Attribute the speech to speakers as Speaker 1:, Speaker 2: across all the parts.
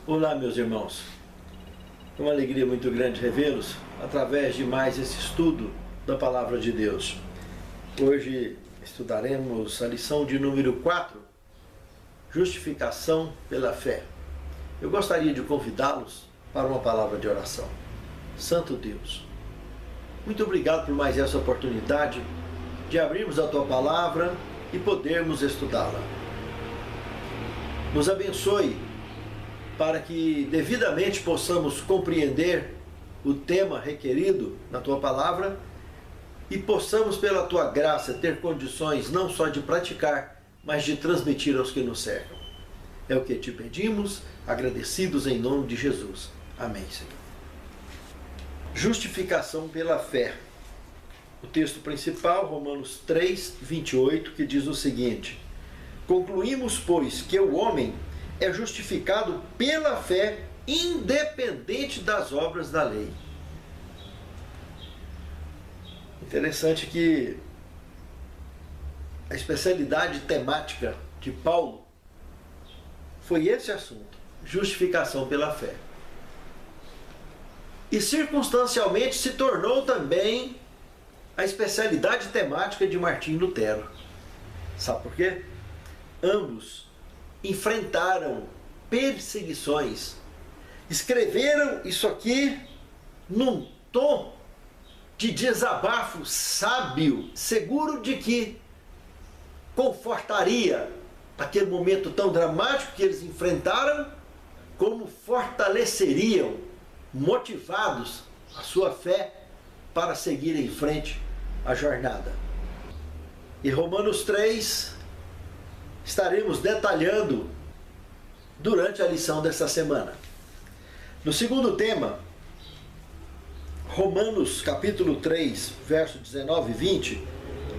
Speaker 1: Olá, meus irmãos. É uma alegria muito grande revê-los através de mais esse estudo da Palavra de Deus. Hoje estudaremos a lição de número 4, Justificação pela Fé. Eu gostaria de convidá-los para uma palavra de oração. Santo Deus, muito obrigado por mais essa oportunidade de abrirmos a Tua Palavra e podermos estudá-la. Nos abençoe para que devidamente possamos compreender o tema requerido na Tua Palavra e possamos, pela Tua graça, ter condições não só de praticar, mas de transmitir aos que nos cercam. É o que te pedimos, agradecidos em nome de Jesus. Amém, Senhor. Justificação pela fé. O texto principal, Romanos 3, 28, que diz o seguinte: concluímos, pois, que o homem é justificado pela fé, independente das obras da lei. Interessante que a especialidade temática de Paulo foi esse assunto, justificação pela fé. E circunstancialmente se tornou também a especialidade temática de Martim Lutero. Sabe por quê? Ambos enfrentaram perseguições, escreveram isso aqui num tom de desabafo sábio, seguro de que confortaria aquele momento tão dramático que eles enfrentaram, como fortaleceriam, motivados, a sua fé para seguir em frente a jornada. E Romanos 3 estaremos detalhando durante a lição desta semana. No segundo tema, Romanos capítulo 3, verso 19 e 20,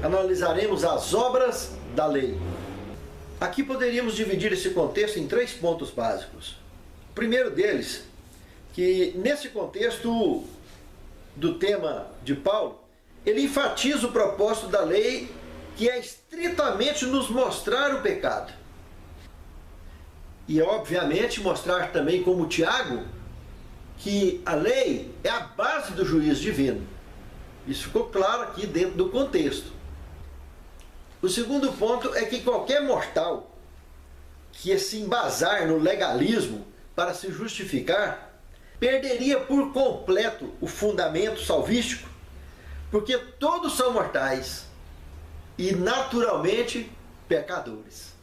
Speaker 1: analisaremos as obras da lei. Aqui poderíamos dividir esse contexto em 3 pontos básicos. O primeiro deles, que nesse contexto do tema de Paulo, ele enfatiza o propósito da lei, que é estritamente nos mostrar o pecado. E obviamente mostrar também, como Tiago, que a lei é a base do juízo divino. Isso ficou claro aqui dentro do contexto. O segundo ponto é que qualquer mortal que se embasar no legalismo para se justificar, perderia por completo o fundamento salvístico, porque todos são mortais e naturalmente pecadores.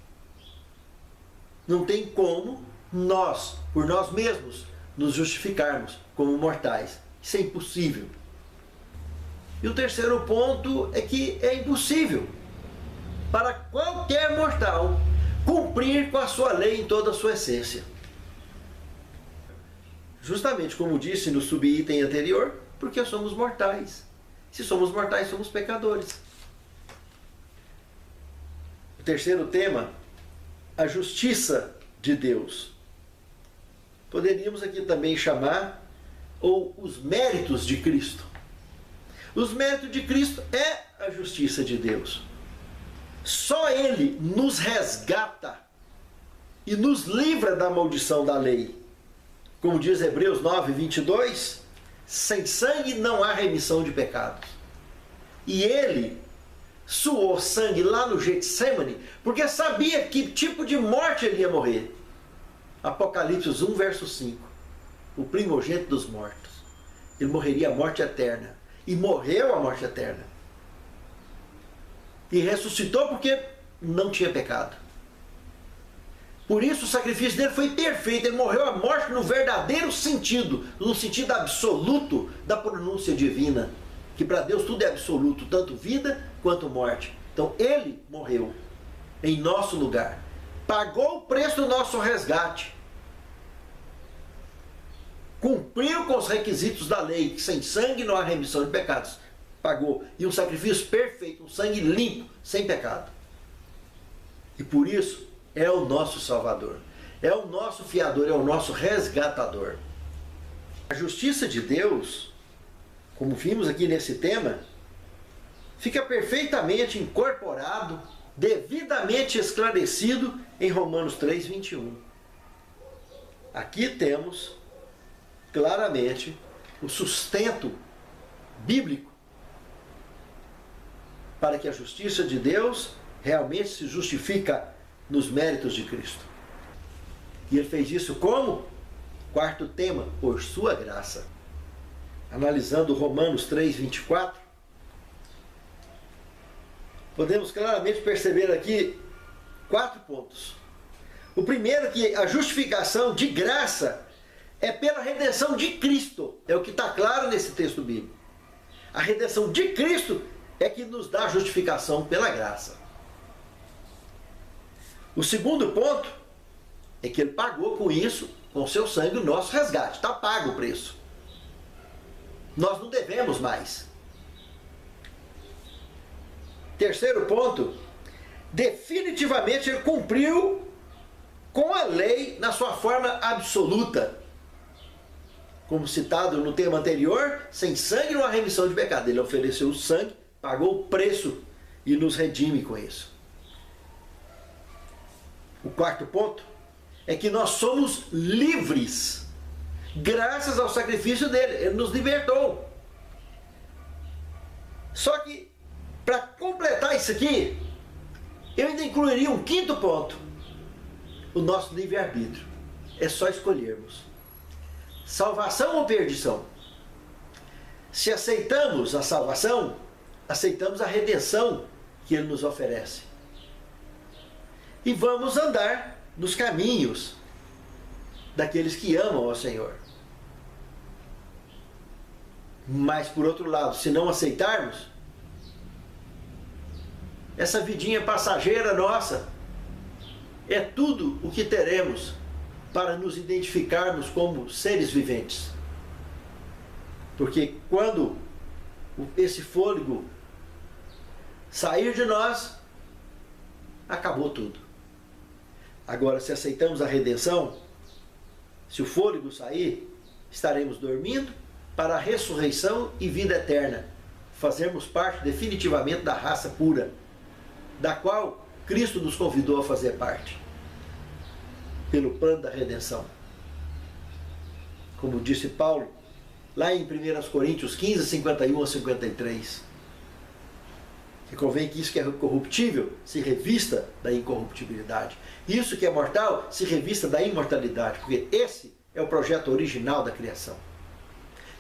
Speaker 1: Não tem como nós, por nós mesmos, nos justificarmos como mortais. Isso é impossível. E o terceiro ponto é que é impossível para qualquer mortal cumprir com a sua lei em toda a sua essência. Justamente como disse no subitem anterior, porque somos mortais. Se somos mortais, somos pecadores. O terceiro tema, a justiça de Deus. Poderíamos aqui também chamar, ou os méritos de Cristo. Os méritos de Cristo é a justiça de Deus. Só Ele nos resgata e nos livra da maldição da lei. Como diz Hebreus 9, 22, sem sangue não há remissão de pecados. E Ele suou sangue lá no Getsemane, porque sabia que tipo de morte ele ia morrer. Apocalipse 1, verso 5. O primogênito dos mortos. Ele morreria a morte eterna. E morreu a morte eterna. E ressuscitou porque não tinha pecado. Por isso o sacrifício dele foi perfeito. Ele morreu a morte no verdadeiro sentido, no sentido absoluto da pronúncia divina. Que para Deus tudo é absoluto, tanto vida quanto morte. Então ele morreu em nosso lugar. Pagou o preço do nosso resgate. Cumpriu com os requisitos da lei, que sem sangue não há remissão de pecados. Pagou. E um sacrifício perfeito, um sangue limpo, sem pecado. E por isso é o nosso Salvador. É o nosso fiador, é o nosso resgatador. A justiça de Deus, como vimos aqui nesse tema, fica perfeitamente incorporado, devidamente esclarecido em Romanos 3, 21. aqui temos claramente o sustento bíblico para que a justiça de Deus realmente se justifica nos méritos de Cristo. E ele fez isso como? Quarto tema, por sua graça. Analisando Romanos 3, 24, podemos claramente perceber aqui 4 pontos. O primeiro é que a justificação de graça é pela redenção de Cristo. É o que está claro nesse texto bíblico. A redenção de Cristo é que nos dá a justificação pela graça. O segundo ponto é que ele pagou com isso, com seu sangue, o nosso resgate. Está pago o preço. Nós não devemos mais. Terceiro ponto, definitivamente ele cumpriu com a lei na sua forma absoluta. Como citado no tema anterior, sem sangue não há remissão de pecado. Ele ofereceu o sangue, pagou o preço e nos redime com isso. O quarto ponto é que nós somos livres, graças ao sacrifício dele. Ele nos libertou. Só que, para completar isso aqui, eu ainda incluiria um quinto ponto: o nosso livre-arbítrio. É só escolhermos salvação ou perdição. Se aceitamos a salvação, aceitamos a redenção que ele nos oferece. E vamos andar nos caminhos daqueles que amam ao Senhor. Mas, por outro lado, se não aceitarmos, essa vidinha passageira nossa é tudo o que teremos para nos identificarmos como seres viventes. Porque quando esse fôlego sair de nós, acabou tudo. Agora, se aceitamos a redenção, se o fôlego sair, estaremos dormindo para a ressurreição e vida eterna. Fazermos parte definitivamente da raça pura, da qual Cristo nos convidou a fazer parte, pelo plano da redenção. Como disse Paulo, lá em 1 Coríntios 15, 51 a 53, que convém que isso que é corruptível se revista da incorruptibilidade. Isso que é mortal se revista da imortalidade, porque esse é o projeto original da criação.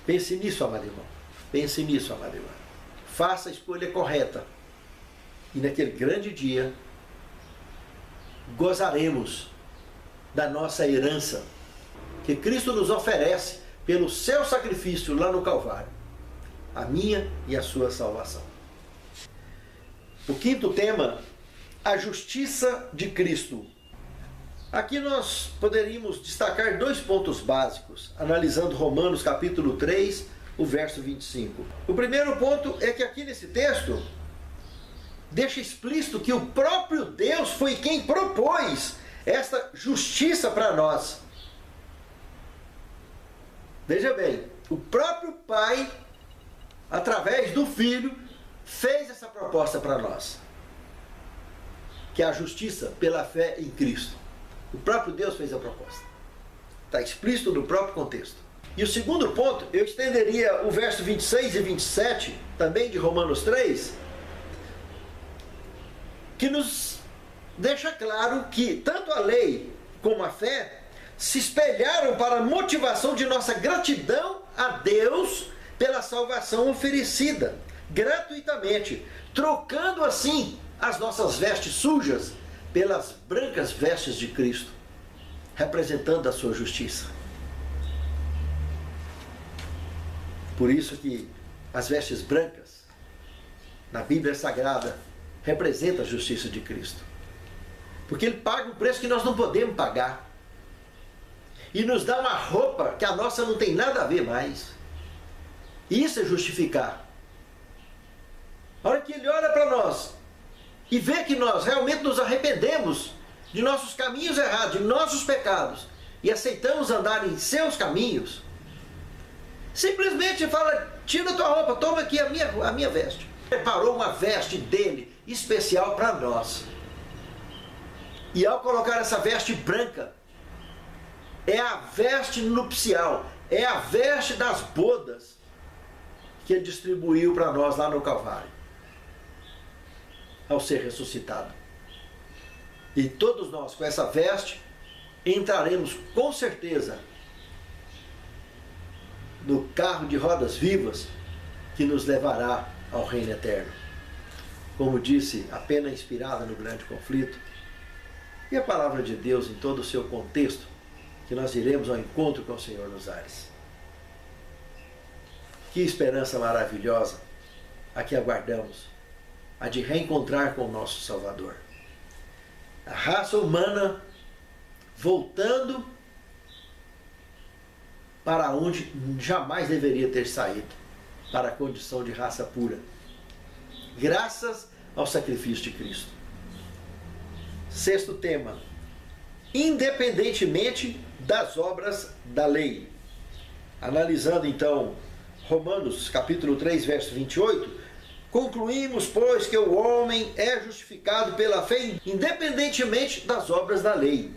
Speaker 1: Pense nisso, amado irmão. Pense nisso, amado irmão. Faça a escolha correta. E naquele grande dia, gozaremos da nossa herança, que Cristo nos oferece pelo seu sacrifício lá no Calvário. A minha e a sua salvação. O quinto tema, a justiça de Cristo. Aqui nós poderíamos destacar 2 pontos básicos, analisando Romanos capítulo 3, o verso 25. O primeiro ponto é que aqui nesse texto, deixa explícito que o próprio Deus foi quem propôs esta justiça para nós. Veja bem, o próprio Pai, através do Filho, fez essa proposta para nós, que é a justiça pela fé em Cristo. O próprio Deus fez a proposta. Está explícito no próprio contexto. E o segundo ponto, eu estenderia o verso 26 e 27, também de Romanos 3, que nos deixa claro que tanto a lei como a fé se espelharam para a motivação de nossa gratidão a Deus pela salvação oferecida gratuitamente, trocando assim as nossas vestes sujas pelas brancas vestes de Cristo, representando a sua justiça. Por isso que as vestes brancas, na Bíblia Sagrada, representam a justiça de Cristo. Porque Ele paga um preço que nós não podemos pagar. E nos dá uma roupa que a nossa não tem nada a ver mais. Isso é justificar. A hora que Ele olha para nós e vê que nós realmente nos arrependemos de nossos caminhos errados, de nossos pecados, e aceitamos andar em seus caminhos, simplesmente fala: tira a tua roupa, toma aqui a minha veste. Preparou uma veste dele, especial para nós. E ao colocar essa veste branca, É a veste nupcial, é a veste das bodas que ele distribuiu para nós lá no Calvário, ao ser ressuscitado. E todos nós, com essa veste, entraremos com certeza no carro de rodas vivas que nos levará ao reino eterno. Como disse a pena inspirada no grande conflito, e a palavra de Deus em todo o seu contexto, que nós iremos ao encontro com o Senhor nos ares. Que esperança maravilhosa a que aguardamos, a de reencontrar com o nosso Salvador. A raça humana voltando para onde jamais deveria ter saído, para a condição de raça pura, graças ao sacrifício de Cristo. Sexto tema: independentemente das obras da lei. Analisando então Romanos capítulo 3, verso 28, concluímos, pois, que o homem é justificado pela fé independentemente das obras da lei.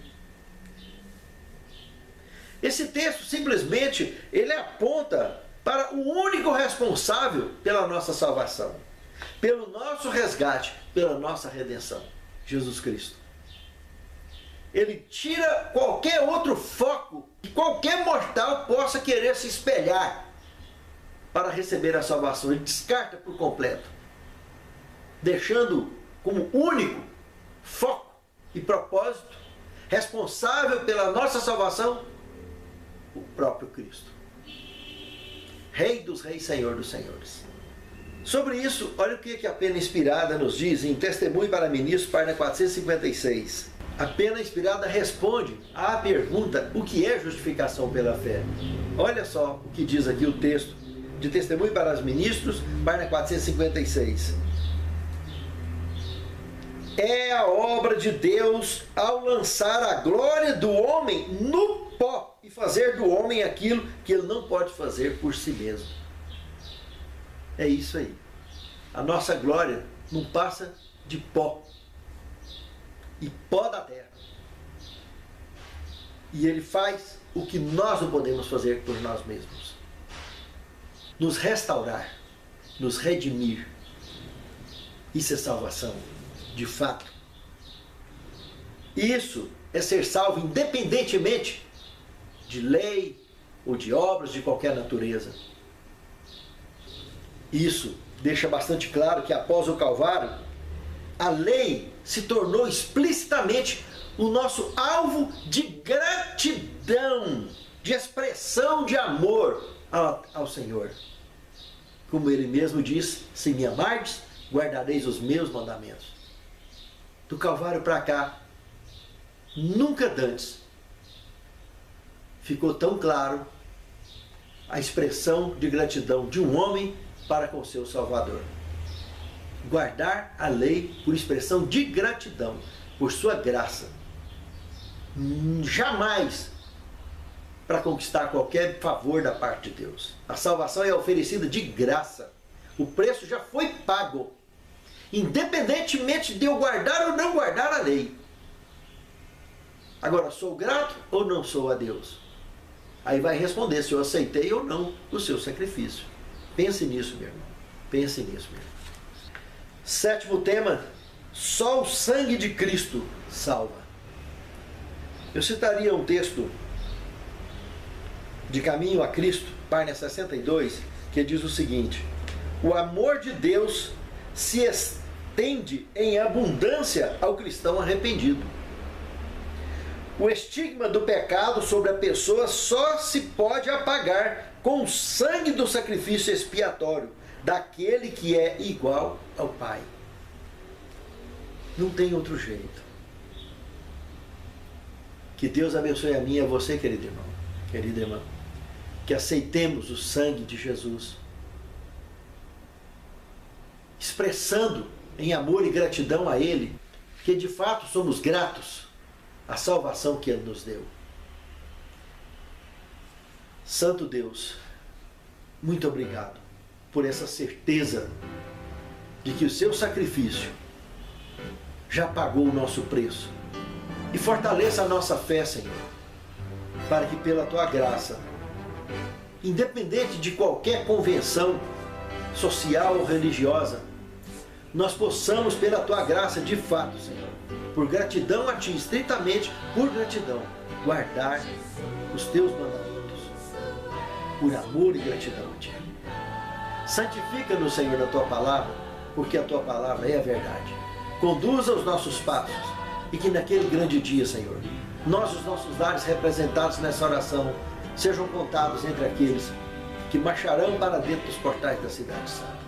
Speaker 1: Esse texto simplesmente ele aponta para o único responsável pela nossa salvação, pelo nosso resgate, pela nossa redenção, Jesus Cristo. Ele tira qualquer outro foco que qualquer mortal possa querer se espelhar para receber a salvação. Ele descarta por completo, deixando como único foco e propósito, responsável pela nossa salvação, o próprio Cristo, Rei dos Reis, Senhor dos Senhores. Sobre isso, olha o que a pena inspirada nos diz em Testemunho para Ministros, página 456. A pena inspirada responde à pergunta: o que é justificação pela fé? Olha só o que diz aqui o texto de Testemunho para os Ministros, página 456. É a obra de Deus ao lançar a glória do homem no pó e fazer do homem aquilo que ele não pode fazer por si mesmo. É isso aí. A nossa glória não passa de pó. E pó da terra. E ele faz o que nós não podemos fazer por nós mesmos. Nos restaurar, nos redimir. Isso é salvação, de fato. Isso é ser salvo independentemente de lei ou de obras de qualquer natureza. Isso deixa bastante claro que após o Calvário, a lei se tornou explicitamente o nosso alvo de gratidão, de expressão de amor ao Senhor. Como ele mesmo diz: se me amardes, guardareis os meus mandamentos. Do Calvário para cá, nunca antes ficou tão claro a expressão de gratidão de um homem para com seu Salvador. Guardar a lei por expressão de gratidão, por sua graça. Jamais para conquistar qualquer favor da parte de Deus. A salvação é oferecida de graça. O preço já foi pago, independentemente de eu guardar ou não guardar a lei. Agora, sou grato ou não sou a Deus? Aí vai responder se eu aceitei ou não o seu sacrifício. Pense nisso, meu irmão. Pense nisso, meu irmão. Sétimo tema: só o sangue de Cristo salva. Eu citaria um texto de Caminho a Cristo, página 62, que diz o seguinte: o amor de Deus se estende em abundância ao cristão arrependido. O estigma do pecado sobre a pessoa só se pode apagar com o sangue do sacrifício expiatório daquele que é igual ao Pai. Não tem outro jeito. Que Deus abençoe a mim e a você, querido irmão, querida irmã. Que aceitemos o sangue de Jesus, expressando em amor e gratidão a Ele, que de fato somos gratos à salvação que Ele nos deu. Santo Deus, muito obrigado por essa certeza de que o seu sacrifício já pagou o nosso preço. E fortaleça a nossa fé, Senhor, para que pela tua graça, independente de qualquer convenção social ou religiosa, nós possamos, pela tua graça, de fato, Senhor, por gratidão a ti, estritamente por gratidão, guardar os teus mandamentos, por amor e gratidão a ti. Santifica-nos, Senhor, na tua palavra, porque a tua palavra é a verdade. Conduza os nossos passos e que naquele grande dia, Senhor, nós, os nossos lares representados nessa oração, sejam contados entre aqueles que marcharão para dentro dos portais da cidade santa.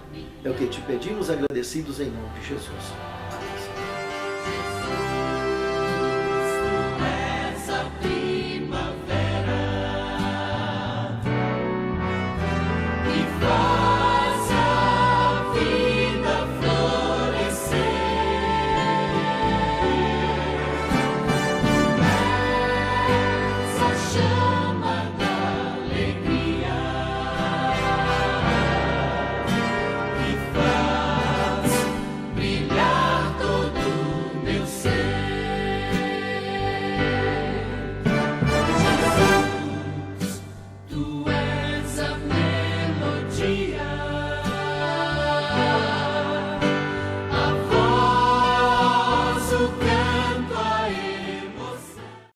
Speaker 1: É o que te pedimos, agradecidos em nome de Jesus.